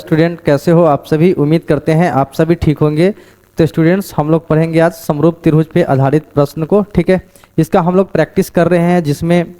Student, कैसे हो आप सभी। उम्मीद करते हैं आप सभी ठीक होंगे। तो स्टूडेंट्स, हम लोग पढ़ेंगे आज समरूप त्रिभुज पे आधारित प्रश्न को। ठीक है, इसका हम लोग प्रैक्टिस कर रहे हैं, जिसमें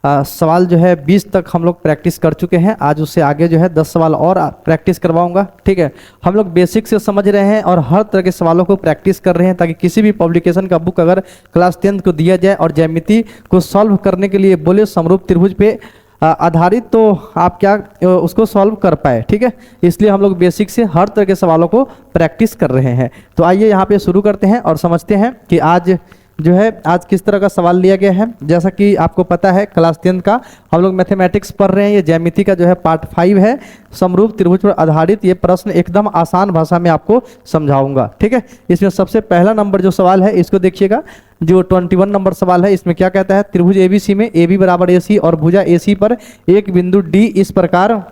सवाल जो है 20 तक हम लोग प्रैक्टिस कर चुके हैं। आज उससे आगे जो है 10 सवाल और प्रैक्टिस करवाऊंगा। ठीक है, हम लोग बेसिक से समझ रहे हैं और हर तरह के सवालों को प्रैक्टिस कर रहे हैं, ताकि किसी भी पब्लिकेशन का बुक अगर क्लास 10th को दिया जाए और ज्यामिति को सॉल्व करने के लिए बोले समरूप त्रिभुज पे आधारित, तो आप क्या उसको सॉल्व कर पाए। ठीक है, इसलिए हम लोग बेसिक से हर तरह के सवालों को प्रैक्टिस कर रहे हैं। तो आइए यहाँ पे शुरू करते हैं और समझते हैं कि आज जो है आज किस तरह का सवाल लिया गया है। जैसा कि आपको पता है, क्लास 10 का हम लोग मैथमेटिक्स पढ़ रहे हैं। ये ज्यामिति का जो है पार्ट 5 है, समरूप त्रिभुज पर आधारित। ये प्रश्न एकदम आसान भाषा में आपको समझाऊंगा। ठीक है, इसमें सबसे पहला नंबर जो सवाल है इसको देखिएगा, जो 21 नंबर सवाल है। इसमें क्या कहता है, त्रिभुज एबीसी में AB बराबर AC और भुजा AC पर एक बिंदु D इस प्रकार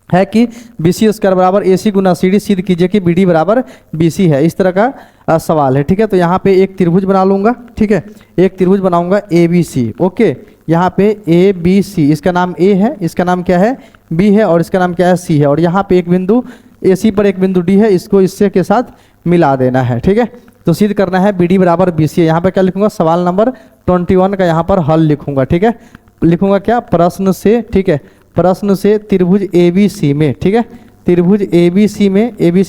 है कि BC स्क्वायर बराबर AC गुना CD। सिद्ध कीजिए कि BD बराबर BC है। इस तरह का सवाल है। ठीक है, तो यहाँ पे एक त्रिभुज बना लूंगा। ठीक है, एक त्रिभुज बनाऊंगा ABC। ओके, यहाँ पे ABC, इसका नाम A है, इसका नाम क्या है B है, और इसका नाम क्या है C है। और यहाँ पे एक बिंदु AC पर एक बिंदु D है, इसको इससे के साथ मिला देना है। ठीक है, तो सिद्ध करना है BD बराबर BC है। यहाँ पे क्या लिखूंगा, सवाल नंबर 21 का यहाँ पर हल लिखूंगा। ठीक है, लिखूंगा क्या, प्रश्न से। ठीक है, प्रश्न से त्रिभुज ABC में। ठीक है, त्रिभुज ABC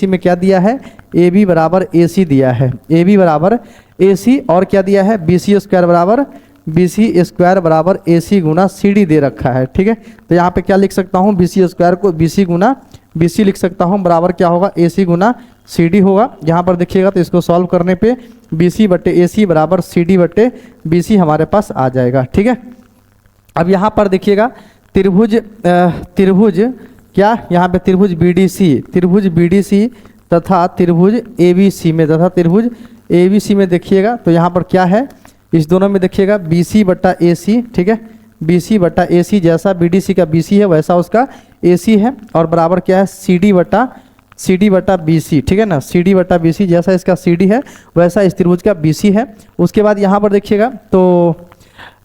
में क्या दिया है, AB बराबर AC दिया है, AB बराबर AC, और क्या दिया है, BC स्क्वायर बराबर AC गुना CD दे रखा है। ठीक है, तो यहाँ पे क्या लिख सकता हूँ, BC स्क्वायर को BC गुना BC लिख सकता हूँ, बराबर क्या होगा, AC गुना CD होगा। यहाँ पर देखिएगा तो इसको सॉल्व करने पे BC बटे AC बराबर CD बटे BC हमारे पास आ जाएगा। ठीक है, अब यहाँ पर देखिएगा त्रिभुज क्या, यहाँ पे त्रिभुज BDC तथा त्रिभुज ABC में देखिएगा तो यहाँ पर क्या है, इस दोनों में देखिएगा BC बटा AC। ठीक है, BC बटा AC, जैसा BDC का BC है वैसा उसका AC है, और बराबर क्या है, CD बटा BC। ठीक है ना, CD बटा BC, जैसा इसका CD है वैसा इस त्रिभुज का BC है। उसके बाद यहाँ पर देखिएगा तो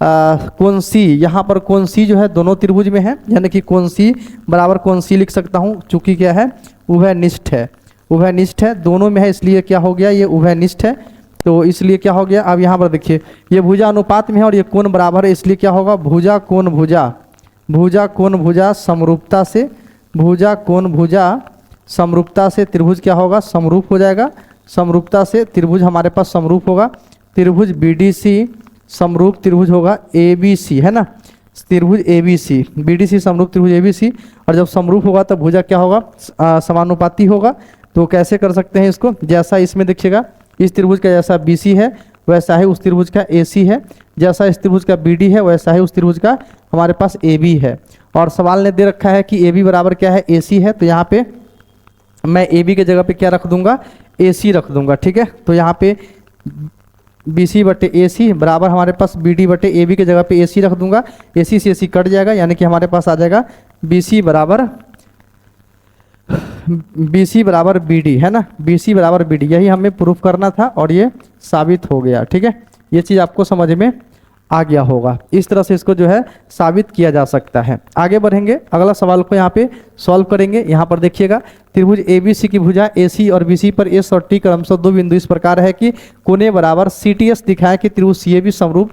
कोण C, यहाँ पर कोण C जो है दोनों त्रिभुज में है, यानी कि कोण C बराबर कोण C लिख सकता हूँ, चूंकि क्या है, उभयनिष्ठ है, दोनों में है, इसलिए क्या हो गया, ये उभयनिष्ठ है, तो इसलिए क्या हो गया। अब यहाँ पर देखिए ये भुजा अनुपात में है और ये कोण बराबर है, इसलिए क्या होगा, भुजा कोण भुजा समरूपता से त्रिभुज क्या होगा, समरूप हो जाएगा। समरूपता से त्रिभुज हमारे पास समरूप होगा। त्रिभुज BDC समरूप त्रिभुज होगा ABC, है ना, त्रिभुज ABC, BDC समरूप त्रिभुज ABC, और जब समरूप होगा तब भुजा क्या होगा, समानुपाती होगा। तो कैसे कर सकते हैं इसको, जैसा इसमें देखिएगा इस त्रिभुज का जैसा BC है वैसा ही उस त्रिभुज का AC है, जैसा इस त्रिभुज का BD है वैसा ही उस त्रिभुज का हमारे पास AB है। और सवाल ने दे रखा है कि AB बराबर क्या है, AC है, तो यहाँ पे मैं AB के जगह पे क्या रख दूंगा, AC रख दूंगा। ठीक है, तो यहाँ पे BC बटे AC बराबर हमारे पास BD बटे AB के जगह पे AC रख दूंगा, AC से AC कट जाएगा, यानी कि हमारे पास आ जाएगा BC बराबर BD, है ना, BC बराबर BD। यही हमें प्रूफ करना था और ये साबित हो गया। ठीक है, ये चीज़ आपको समझ में आ गया होगा। इस तरह से इसको जो है साबित किया जा सकता है। आगे बढ़ेंगे, अगला सवाल को यहाँ पे सॉल्व करेंगे। यहाँ पर देखिएगा त्रिभुज ABC की भुजा AC और BC पर S और T क्रमशः दो बिंदु इस प्रकार है कि कोने बराबर CTS दिखाए कि त्रिभुज CAB समरूप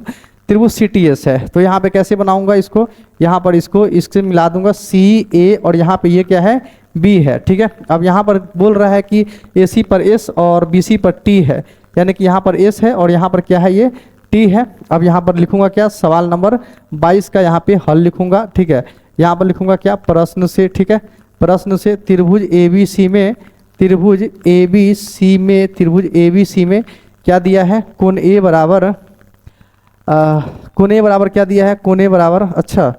त्रिभुज CTS है। तो यहाँ पे कैसे बनाऊंगा इसको, यहाँ पर इसको इससे मिला दूंगा CA, और यहाँ पे ये क्या है, B है। ठीक है, अब यहाँ पर बोल रहा है कि AC पर S और BC पर T है, यानी कि यहाँ पर S है और यहाँ पर क्या है, ये T है। अब यहाँ पर लिखूंगा क्या, सवाल नंबर 22 का यहाँ पे हल लिखूंगा। ठीक है, यहाँ पर लिखूंगा क्या, प्रश्न से। ठीक है, प्रश्न से त्रिभुज ABC में क्या दिया है, कोण A बराबर क्या दिया है, कोण A बराबर, अच्छा,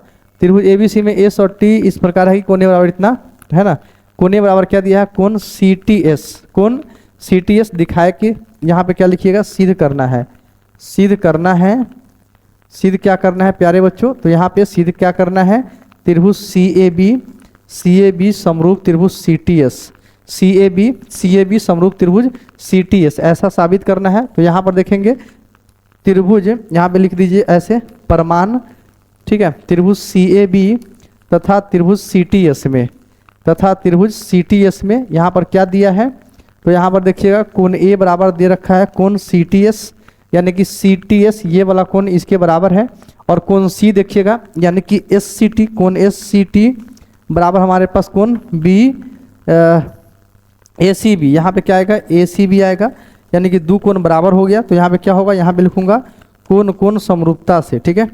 त्रिभुज ABC में S और T इस प्रकार है कि कोण A बराबर इतना, है ना, कोण A बराबर क्या दिया है, कोण CTS दिखाए कि, यहाँ पे क्या लिखिएगा, सिद्ध क्या करना है प्यारे बच्चों, तो यहाँ पे सिद्ध क्या करना है, त्रिभुज CAB समरूप त्रिभुज CTS समरूप त्रिभुज CTS, ऐसा साबित करना है। तो यहाँ पर देखेंगे त्रिभुज, यहाँ पे लिख दीजिए ऐसे, प्रमाण। ठीक है, त्रिभुज CAB तथा त्रिभुज CTS में तथा त्रिभुज CTS में यहाँ पर क्या दिया है, तो यहाँ पर देखिएगा कोण ए बराबर दे रखा है कोण CTS, यानी कि CTS ये वाला कोण इसके बराबर है, और कोण C देखिएगा यानी कि SCT, कोण SCT बराबर हमारे पास कोण ACB, यहाँ पे क्या आएगा ACB आएगा, यानी कि दो कोण बराबर हो गया। तो यहाँ पे क्या होगा, यहाँ पे लिखूंगा कोण कोण समरूपता से, ठीक है,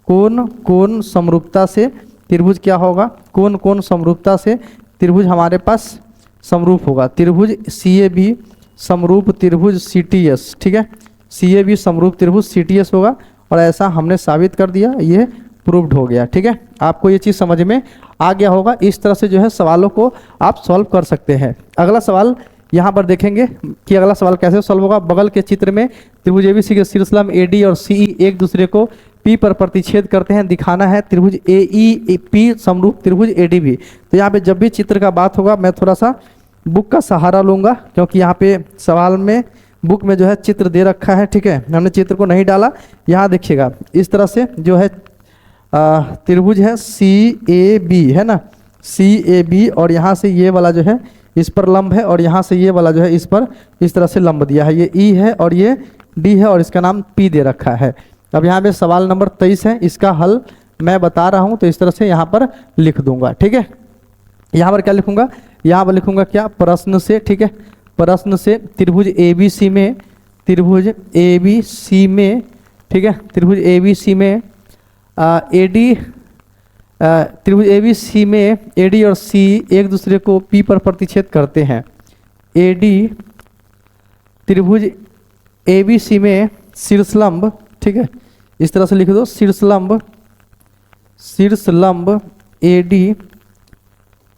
कोण कोण समरूपता से त्रिभुज क्या होगा, कोण कोण समरूपता से त्रिभुज हमारे पास समरूप होगा, त्रिभुज CAB समरूप त्रिभुज CTS, ठीक है, CAB समरूप त्रिभुज CTS होगा, और ऐसा हमने साबित कर दिया, ये प्रूव्ड हो गया। ठीक है, आपको ये चीज़ समझ में आ गया होगा। इस तरह से जो है सवालों को आप सॉल्व कर सकते हैं। अगला सवाल यहाँ पर देखेंगे कि अगला सवाल कैसे सॉल्व होगा। बगल के चित्र में त्रिभुज ABC के शीर्षलंब AD और CE एक दूसरे को P पर प्रतिच्छेद करते हैं, दिखाना है त्रिभुज AEP समरूप त्रिभुज ADB। तो यहाँ पे जब भी चित्र का बात होगा मैं थोड़ा सा बुक का सहारा लूँगा, क्योंकि यहाँ पे सवाल में बुक में जो है चित्र दे रखा है। ठीक है, हमने चित्र को नहीं डाला। यहाँ देखिएगा इस तरह से जो है त्रिभुज है CAB, है ना, CAB, और यहाँ से ये वाला जो है इस पर लंब है, और यहाँ से ये वाला जो है इस पर इस तरह से लंब दिया है। ये E है और ये D है, और इसका नाम P दे रखा है। अब यहाँ पे सवाल नंबर 23 है, इसका हल मैं बता रहा हूँ, तो इस तरह से यहाँ पर लिख दूंगा। ठीक है, यहाँ पर क्या लिखूंगा, यहाँ पर लिखूंगा क्या, प्रश्न से। ठीक है, प्रश्न से त्रिभुज ABC में, त्रिभुज ABC में, ठीक है, त्रिभुज ABC में AD, त्रिभुज ABC में AD और C एक दूसरे को P पर प्रतिच्छेद करते हैं। AD त्रिभुज ABC में शीर्षलंब, ठीक है, इस तरह से लिख दो, शीर्षलंब, शीर्षलंब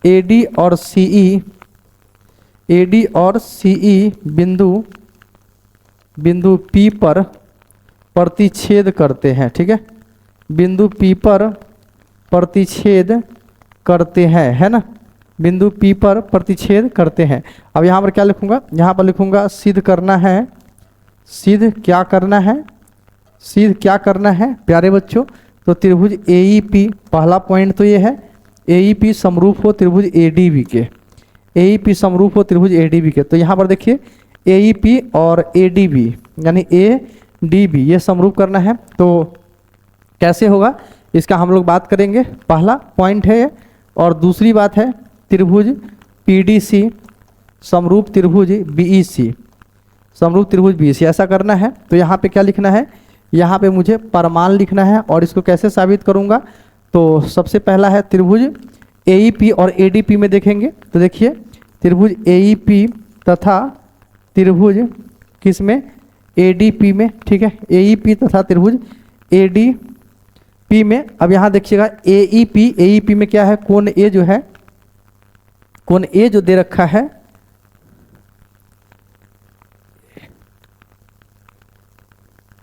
AD और CE, AD और CE बिंदु P पर प्रतिच्छेद करते हैं। ठीक है, बिंदु P पर प्रतिच्छेद करते हैं, है ना, बिंदु P पर प्रतिच्छेद करते हैं। अब यहाँ पर क्या लिखूंगा, यहाँ पर लिखूंगा सिद्ध करना है, सिद्ध क्या करना है, सिद्ध क्या करना है प्यारे बच्चों, तो त्रिभुज AEP, पहला पॉइंट तो ये है AEP समरूप हो त्रिभुज ADB के, AEP समरूप हो त्रिभुज ADB के। तो यहाँ पर देखिए AEP और ADB यानी ADB ये समरूप करना है। तो कैसे होगा इसका हम लोग बात करेंगे, पहला पॉइंट है ये, और दूसरी बात है त्रिभुज PDC समरूप त्रिभुज BEC, समरूप त्रिभुज BEC, ऐसा करना है। तो यहाँ पे क्या लिखना है, यहाँ पे मुझे प्रमाण लिखना है, और इसको कैसे साबित करूँगा, तो सबसे पहला है त्रिभुज AEP और ADP में देखेंगे। तो देखिए त्रिभुज AEP तथा त्रिभुज किस में, ADP में। ठीक है, AEP तथा त्रिभुज ADP में। अब यहाँ देखिएगा AEP में क्या है, कोण A जो है, कोण A जो दे रखा है,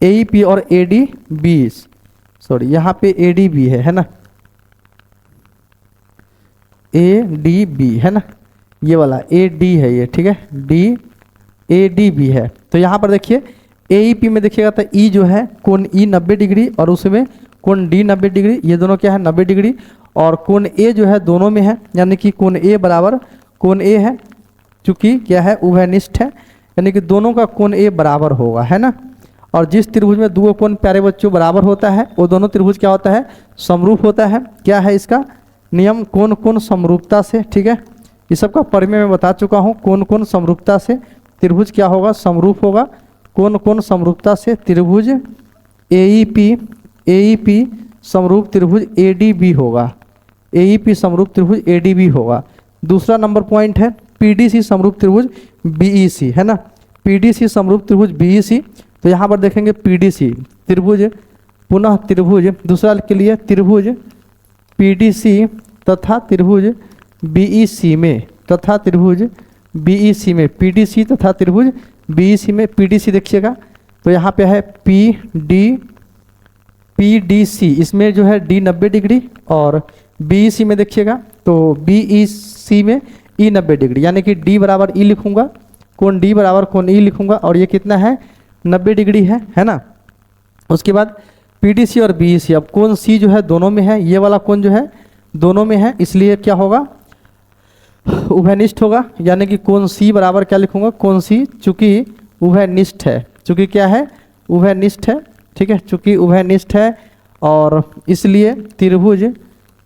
AEP और ADB, सॉरी यहाँ पे ADB है ना, ADB है ना, ये वाला AD है ये, ठीक है, ADB है। तो यहाँ पर देखिए AEP में देखिएगा तो E जो है कोण E 90 डिग्री, और उसमें कोण D 90 डिग्री, ये दोनों क्या है 90 डिग्री, और कोण A जो है दोनों में है, यानी कि कोण A बराबर कोण A है, चूंकि क्या है उभयनिष्ठ है, यानी कि दोनों का कोण A बराबर होगा, है ना। और जिस त्रिभुज में दो कोण प्यारे बच्चों बराबर होता है वो दोनों त्रिभुज क्या होता है, समरूप होता है। क्या है इसका नियम, कोण कोण समरूपता से। ठीक है, ये सबका परिमेय मैं बता चुका हूँ, कोण कोण समरूपता से त्रिभुज क्या होगा, समरूप होगा। कोण कोण समरूपता से त्रिभुज AEP समरूप त्रिभुज ADB होगा, AEP समरूप त्रिभुज ADB होगा। दूसरा नंबर पॉइंट है PDC समरूप त्रिभुज BEC, है ना, PDC समरूप त्रिभुज BEC। तो यहाँ पर देखेंगे PDC त्रिभुज, पुनः त्रिभुज, दूसरा के लिए त्रिभुज PDC तथा त्रिभुज BEC में, तथा त्रिभुज BEC में, PDC तथा त्रिभुज BEC में। PDC देखिएगा तो यहाँ पे है PDC, इसमें जो है D 90 डिग्री, और BEC में देखिएगा तो BEC में E 90 डिग्री, यानी कि D बराबर E लिखूंगा, कोण D बराबर कोण E लिखूंगा, और ये कितना है 90 डिग्री है ना। उसके बाद PDC और BEC, अब कोण C जो है दोनों में है, ये वाला कोण जो है दोनों में है, इसलिए क्या होगा उभयनिष्ठ होगा, यानी कि कोण सी बराबर क्या लिखूंगा, कोण सी, चूंकि उभयनिष्ठ है, चूंकि क्या है, उभयनिष्ठ है, ठीक है, चूंकि उभयनिष्ठ है और इसलिए त्रिभुज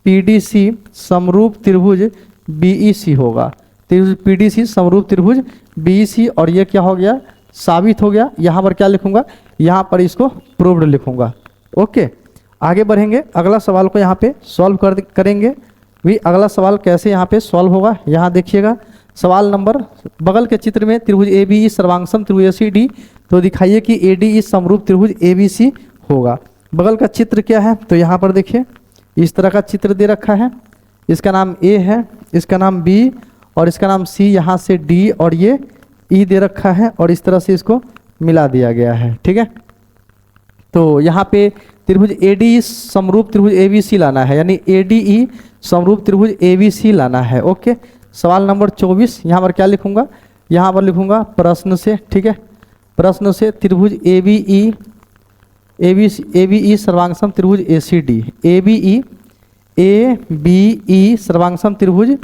पीडीसी समरूप त्रिभुज बीईसी होगा। त्रिभुज पीडीसी समरूप त्रिभुज बीईसी, और ये क्या हो गया, साबित हो गया। यहाँ पर क्या लिखूंगा, यहाँ पर इसको प्रूव्ड लिखूंगा। ओके, आगे बढ़ेंगे, अगला सवाल को यहाँ पे सॉल्व करेंगे भी। अगला सवाल कैसे यहाँ पे सॉल्व होगा, यहाँ देखिएगा सवाल नंबर, बगल के चित्र में त्रिभुज ए बी ई सर्वांगसम त्रिभुज ए सी डी, तो दिखाइए कि ए डी ई समरूप त्रिभुज ए बी सी होगा। बगल का चित्र क्या है, तो यहाँ पर देखिए इस तरह का चित्र दे रखा है, इसका नाम ए है, इसका नाम बी और इसका नाम सी, यहाँ से डी और ये ई दे रखा है और इस तरह से इसको मिला दिया गया है, ठीक है। तो यहाँ पे त्रिभुज ए डी ई समरूप त्रिभुज ए बी सी लाना है, यानी ए डी ई समरूप त्रिभुज ए बी सी लाना है। ओके, सवाल नंबर 24, यहाँ पर क्या लिखूंगा, यहाँ पर लिखूंगा प्रश्न से, ठीक है, प्रश्न से त्रिभुज ए बी ई सर्वांगसम त्रिभुज ए C D, A B E सर्वांगसम त्रिभुज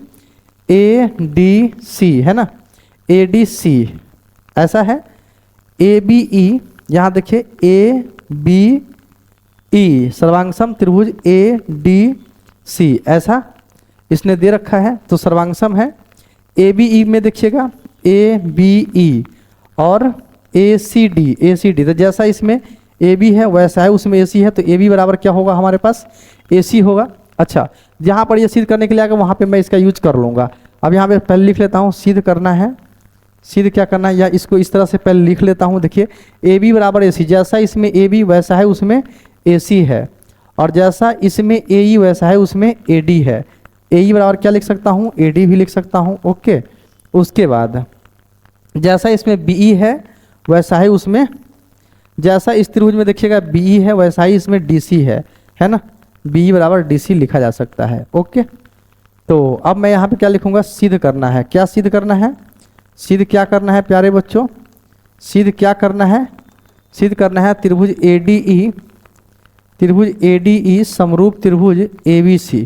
ए डी सी है ना, ए डी सी ऐसा है। ए बी ई, यहाँ देखिए ए बी ई सर्वांगसम त्रिभुज ए डी सी ऐसा इसने दे रखा है, तो सर्वांगसम है। ए बी ई में देखिएगा ए बी ई और ए सी डी, तो जैसा इसमें ए बी है वैसा है उसमें ए सी है, तो ए बी बराबर क्या होगा हमारे पास, ए सी होगा। अच्छा, जहाँ पर ये सिद्ध करने के लिए आएगा वहाँ पे मैं इसका यूज कर लूँगा। अब यहाँ पे पहले लिख लेता हूँ, सिद्ध करना है, सिद्ध क्या करना है, या इसको इस तरह से पहले लिख लेता हूँ। देखिए ए बी बराबर ए सी, जैसा इसमें ए बी वैसा है उसमें ए सी है, और जैसा इसमें ए ई वैसा है उसमें ए डी है। ए ई बराबर क्या लिख सकता हूँ, ए डी भी लिख सकता हूँ। ओके, उसके बाद जैसा इसमें बी ई है वैसा है उसमें, जैसा इस त्रिभुज में देखिएगा बी ई है वैसा ही इसमें डी सी है ना, बी ई बराबर डी सी लिखा जा सकता है। ओके, तो अब मैं यहाँ पे क्या लिखूँगा, सिद्ध करना है। क्या सिद्ध करना है, सिद्ध क्या करना है प्यारे बच्चों, सिद्ध क्या करना है, सिद्ध करना है त्रिभुज ए डी ई समरूप त्रिभुज ए B C,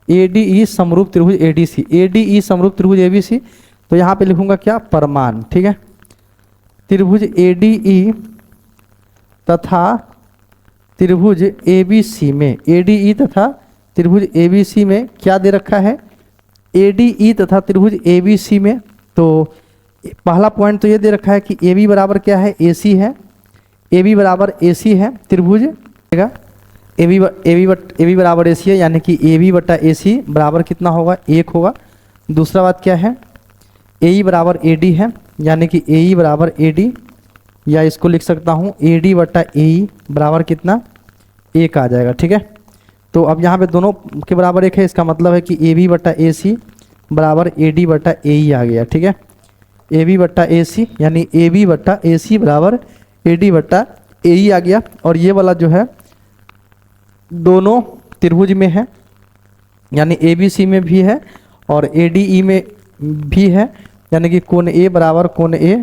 A D E समरूप त्रिभुज A D C, A D E समरूप त्रिभुज ए बी सी। तो यहाँ पे लिखूंगा क्या, प्रमाण, ठीक है। त्रिभुज ए डी ई तथा त्रिभुज ए बी सी में, ए डी ई तथा त्रिभुज ए बी सी में क्या दे रखा है, ए डी ई तथा त्रिभुज ए बी सी में। तो पहला पॉइंट तो ये दे रखा है कि ए बी बराबर क्या है, ए सी है, ए बी बराबर ए सी है, त्रिभुज ए बी बराबर ए सी है, यानी कि ए बी बटा ए सी बराबर कितना होगा, 1 होगा। दूसरा बात क्या है, ए ई बराबर ए डी है, यानी कि ए ई बराबर ए डी, या इसको लिख सकता हूँ ए डी बटा ए ई बराबर कितना, 1 आ जाएगा, ठीक है। तो अब यहाँ पे दोनों के बराबर 1 है, इसका मतलब है कि ए बी बटा ए सी बराबर ए डी बटा ए ई आ गया, ठीक है। ए बी बटा ए सी यानी ए बी बटा ए सी बराबर ए डी बटा ए ई आ गया। और ये वाला जो है दोनों त्रिभुज में है, यानी ए बी सी में भी है और ए डी ई में भी है, यानी कि कोण ए बराबर कोण ए,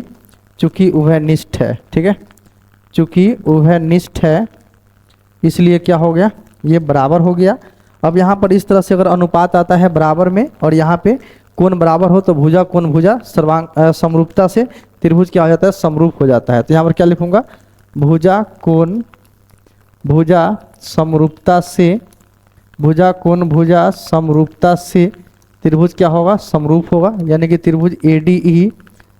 चूँकि उभयनिष्ठ है, ठीक है, चूँकि उभयनिष्ठ है इसलिए क्या हो गया, ये बराबर हो गया। अब यहाँ पर इस तरह से अगर अनुपात आता है बराबर में और यहाँ पे कोण बराबर हो तो भुजा कोण भुजा समरूपता से त्रिभुज क्या हो जाता है, समरूप हो जाता है। तो यहाँ पर क्या लिखूंगा, भुजा कोण भुजा समरूपता से, भुजा कोण भुजा समरूपता से त्रिभुज क्या होगा, समरूप होगा, यानी कि त्रिभुज ए डी ई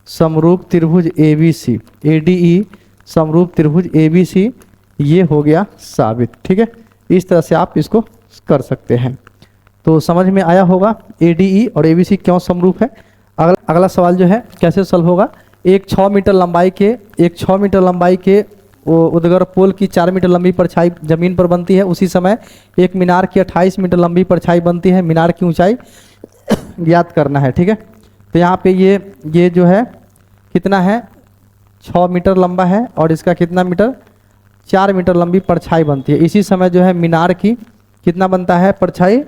समरूप त्रिभुज ए B C, A D E समरूप त्रिभुज ए बी सी, ये हो गया साबित, ठीक है। इस तरह से आप इसको कर सकते हैं। तो समझ में आया होगा ए डी ई और ए बी सी क्यों समरूप है। अगला सवाल जो है कैसे सॉल्व होगा, एक 6 मीटर लंबाई के उद्गर पोल की 4 मीटर लंबी परछाई जमीन पर बनती है, उसी समय एक मीनार की 28 मीटर लंबी परछाई बनती है। मीनार की ऊंचाई ज्ञात करना है, ठीक है। तो यहाँ पे ये जो है कितना है, 6 मीटर लंबा है और इसका कितना मीटर, 4 मीटर लंबी परछाई बनती है। इसी समय जो है मीनार की कितना बनता है परछाई,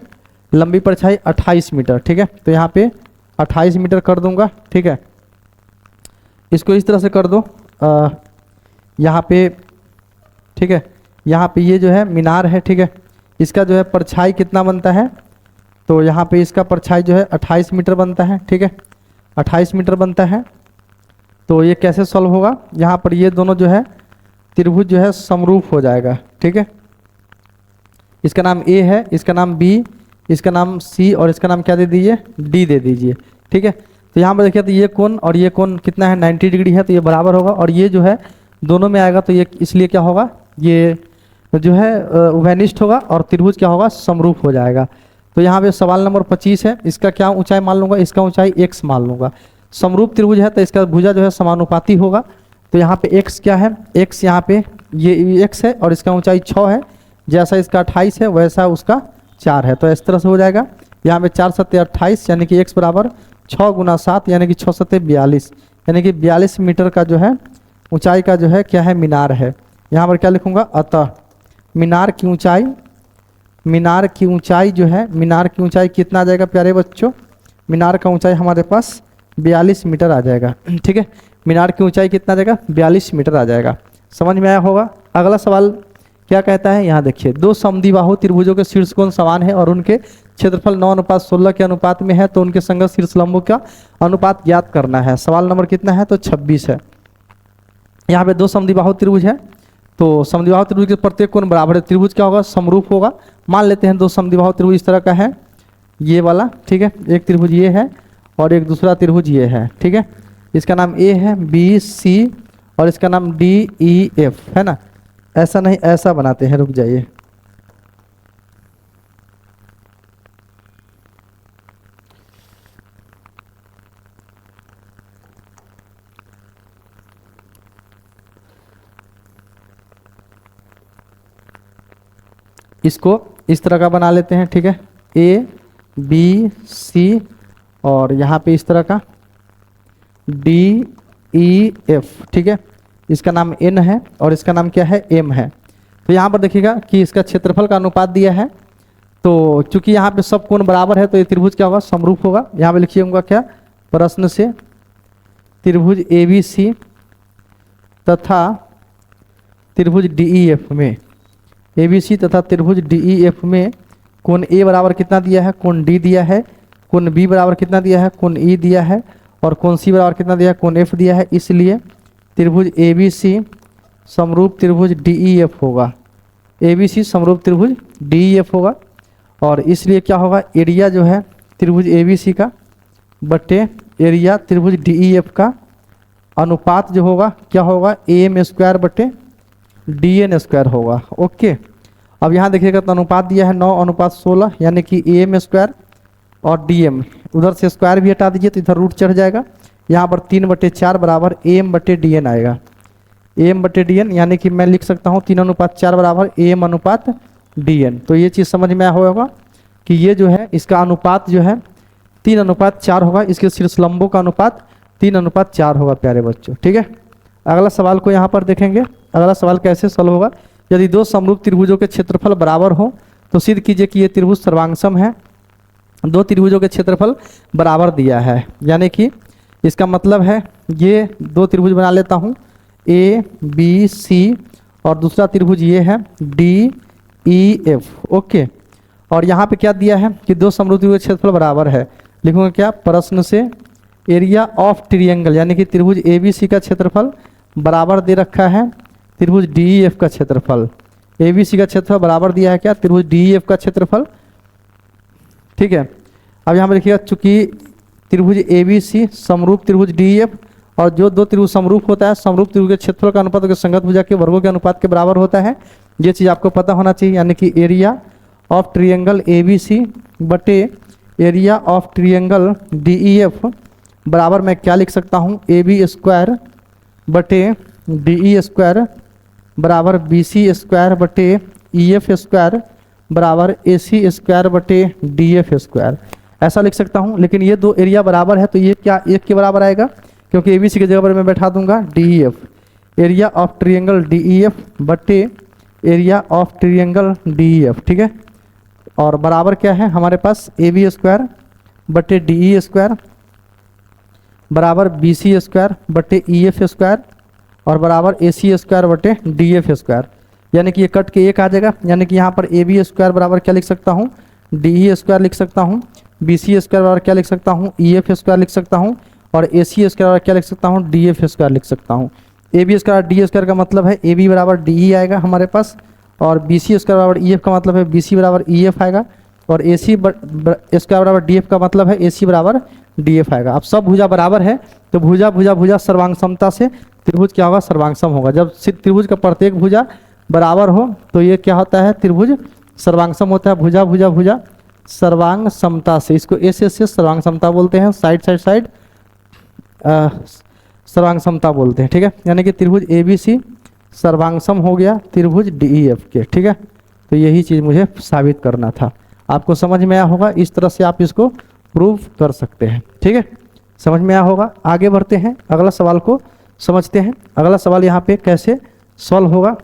लंबी परछाई 28 मीटर, ठीक है। तो यहाँ पे 28 मीटर कर दूंगा, ठीक है। इसको इस तरह से कर दो यहाँ पे, ठीक है। यहाँ पे ये जो है मीनार है, ठीक है, इसका जो है परछाई कितना बनता है, तो यहाँ पे इसका परछाई जो है 28 मीटर बनता है, ठीक है, 28 मीटर बनता है। तो ये कैसे सॉल्व होगा, यहाँ पर ये दोनों जो है त्रिभुज जो है समरूप हो जाएगा, ठीक है। इसका नाम ए है, इसका नाम बी, इसका नाम सी और इसका नाम क्या दे दीजिए, डी दे दीजिए, ठीक है। तो यहाँ पर देखिए तो ये कोण और ये कोण कितना है, 90 डिग्री है, तो ये बराबर होगा। और ये जो है दोनों में आएगा तो ये इसलिए क्या होगा, ये जो है उभयनिष्ठ होगा और त्रिभुज क्या होगा, समरूप हो जाएगा। तो यहाँ पे सवाल नंबर 25 है, इसका क्या ऊंचाई मान लूंगा, इसका ऊंचाई x मान लूंगा। समरूप त्रिभुज है तो इसका भुजा जो है समानुपाती होगा। तो यहाँ पे x क्या है, x यहाँ पे ये x है और इसका ऊंचाई 6 है, जैसा इसका 28 है वैसा उसका 4 है। तो इस तरह से हो जाएगा। यहाँ पे 4 सत्ते 28 यानी कि x बराबर 6 गुना 7 यानी कि 6 सत्ते 42 यानी कि 42 मीटर का जो है ऊंचाई का जो है क्या है, मीनार है। यहाँ पर क्या लिखूंगा, अतः मीनार की ऊंचाई, मीनार की ऊंचाई जो है, मीनार की ऊंचाई कितना आ जाएगा प्यारे बच्चों, मीनार का ऊंचाई हमारे पास 42 मीटर आ जाएगा, ठीक है। मीनार की ऊंचाई कितना आ जाएगा, 42 मीटर आ जाएगा। समझ में आया होगा। अगला सवाल क्या कहता है, यहाँ देखिए, दो समद्विबाहु त्रिभुजों के शीर्ष कोण समान है और उनके क्षेत्रफल 9:16 के अनुपात में है, तो उनके संगत शीर्ष लंबों का अनुपात ज्ञात करना है। सवाल नंबर कितना है, तो 26 है। यहाँ पे दो समद्विबाहु त्रिभुज है, तो समद्विबाहु त्रिभुज के प्रत्येक कोण बराबर है, त्रिभुज क्या होगा, समरूप होगा। मान लेते हैं दो समद्विबाहु त्रिभुज इस तरह का है, ये वाला, ठीक है, एक त्रिभुज ये है और एक दूसरा त्रिभुज ये है, ठीक है। इसका नाम ए है, बी सी और इसका नाम डी ई एफ है ना। ऐसा नहीं, ऐसा बनाते हैं, रुक जाइए, इसको इस तरह का बना लेते हैं, ठीक है, ए बी सी और यहाँ पे इस तरह का डी ई एफ, ठीक है। इसका नाम एन है और इसका नाम क्या है, एम है। तो यहाँ पर देखिएगा कि इसका क्षेत्रफल का अनुपात दिया है, तो चूंकि यहाँ पे सब कोण बराबर है तो ये त्रिभुज क्या होगा, समरूप होगा। यहाँ पे लिखिएगा क्या, प्रश्न से त्रिभुज ए बी सी तथा त्रिभुज डी ई एफ में, ए बी सी तथा त्रिभुज डी ई एफ में कोण ए बराबर कितना दिया है, कोण डी दिया है, कोण बी बराबर कितना दिया है, कोण ई दिया है और कोण सी बराबर कितना दिया है, कोण एफ दिया है। इसलिए त्रिभुज ए बी सी समरूप त्रिभुज डी ई एफ होगा, ए बी सी समरूप त्रिभुज डी ई एफ होगा। और इसलिए क्या होगा, एरिया जो है त्रिभुज ए बी सी का बटे एरिया त्रिभुज डी ई एफ का अनुपात जो होगा क्या होगा, ए एम स्क्वायर बटे डी एन स्क्वायर होगा। ओके, अब यहाँ देखिएगा तो अनुपात दिया है 9:16 यानी कि ए एम स्क्वायर और डी एम, उधर से स्क्वायर भी हटा दीजिए तो इधर रूट चढ़ जाएगा। यहाँ पर 3/4 बराबर ए एम बटे डी एन आएगा, ए एम बटे डी एन यानी कि मैं लिख सकता हूँ 3:4 बराबर ए एम अनुपात डी एन। तो ये चीज़ समझ में आया होगा कि ये जो है इसका अनुपात जो है 3:4 होगा, इसके शीर्ष लंबों का अनुपात 3:4 होगा प्यारे बच्चों, ठीक है। अगला सवाल को यहाँ पर देखेंगे। अगला सवाल कैसे सॉल्व होगा, यदि दो समरूप त्रिभुजों के क्षेत्रफल बराबर हो तो सिद्ध कीजिए कि ये त्रिभुज सर्वांगसम है। दो त्रिभुजों के क्षेत्रफल बराबर दिया है, यानी कि इसका मतलब है ये दो त्रिभुज बना लेता हूँ, ए बी सी और दूसरा त्रिभुज ये है डी ई एफ। ओके, और यहाँ पे क्या दिया है कि दो समरूप त्रिभुज का क्षेत्रफल बराबर है। लिखूंगा क्या, प्रश्न से एरिया ऑफ ट्रिएंगल यानी कि त्रिभुज ए बी सी का क्षेत्रफल बराबर दे रखा है त्रिभुज डी ई एफ का क्षेत्रफल। ए बी सी का क्षेत्रफल बराबर दिया है क्या, त्रिभुज डी ई एफ का क्षेत्रफल, ठीक है। अब यहाँ पर देखिएगा चूंकि त्रिभुज ए बी सी समरूप त्रिभुज डी ई एफ और जो दो त्रिभुज समरूप होता है, समरूप त्रिभुज के क्षेत्रफल का अनुपात के संगत भुजा के वर्गों के अनुपात के बराबर होता है। ये चीज़ आपको पता होना चाहिए, यानी कि area of triangle A B C बटे area of triangle D E F बराबर मैं क्या लिख सकता हूँ, ए बी स्क्वायर बटे डी ई स्क्वायर बराबर बी सी स्क्वायर बटे ई एफ स्क्वायर बराबर ए सी स्क्वायर बटे डी एफ स्क्वायर, ऐसा लिख सकता हूँ। लेकिन ये दो एरिया बराबर है तो ये क्या एक के बराबर आएगा, क्योंकि ए बी सी की जगह पर मैं बैठा दूंगा D E F, area of triangle D E F बटे area of triangle D E F, ठीक है। और बराबर क्या है हमारे पास, ए बी स्क्वायर बटे डी ई स्क्वायर बराबर बी सी स्क्वायर बटे ई एफ स्क्वायर और बराबर ए सी स्क्वायर बटे डी एफ स्क्वायर, यानी कि ये कट के एक आ जाएगा। यानी कि यहाँ पर ए बी स्क्वायर बराबर क्या लिख सकता हूँ, डी स्क्वायर लिख सकता हूँ, बी सी स्क्वायर बराबर क्या लिख सकता हूँ, ई एफ स्क्वायर लिख सकता हूँ, और ए सी स्क्वायर बराबर क्या लिख सकता हूँ, डी एफ स्क्वायर लिख सकता हूँ। A B square D square का मतलब है ए बी बराबर डी ई आएगा हमारे पास, और बी सी स्क्वायर बराबर ई एफ का मतलब है बी सी बराबर ई एफ आएगा, और ए सी स्क्वायर बराबर डी एफ का मतलब है ए सी बराबर डी एफ आएगा। अब सब भुजा बराबर है तो भुजा भुजा भुजा सर्वांग समता से त्रिभुज क्या होगा, सर्वांग सम होगा। जब त्रिभुज का प्रत्येक भुजा बराबर हो तो ये क्या होता है, त्रिभुज सर्वांग सम होता है। भुजा भुजा भुजा सर्वांग समता से, इसको ऐसे सर्वांग समता बोलते हैं, साइड साइड साइड सर्वांग समता बोलते हैं, ठीक है। यानी कि त्रिभुज ए बी सी सर्वांग सम हो गया त्रिभुज डी ई एफ के, ठीक है। तो यही चीज़ मुझे साबित करना था। आपको समझ में आया होगा, इस तरह से आप इसको प्रूव कर सकते हैं, ठीक है। समझ में आया होगा। आगे बढ़ते हैं, अगला सवाल को समझते हैं। अगला सवाल यहाँ पे कैसे सॉल्व होगा।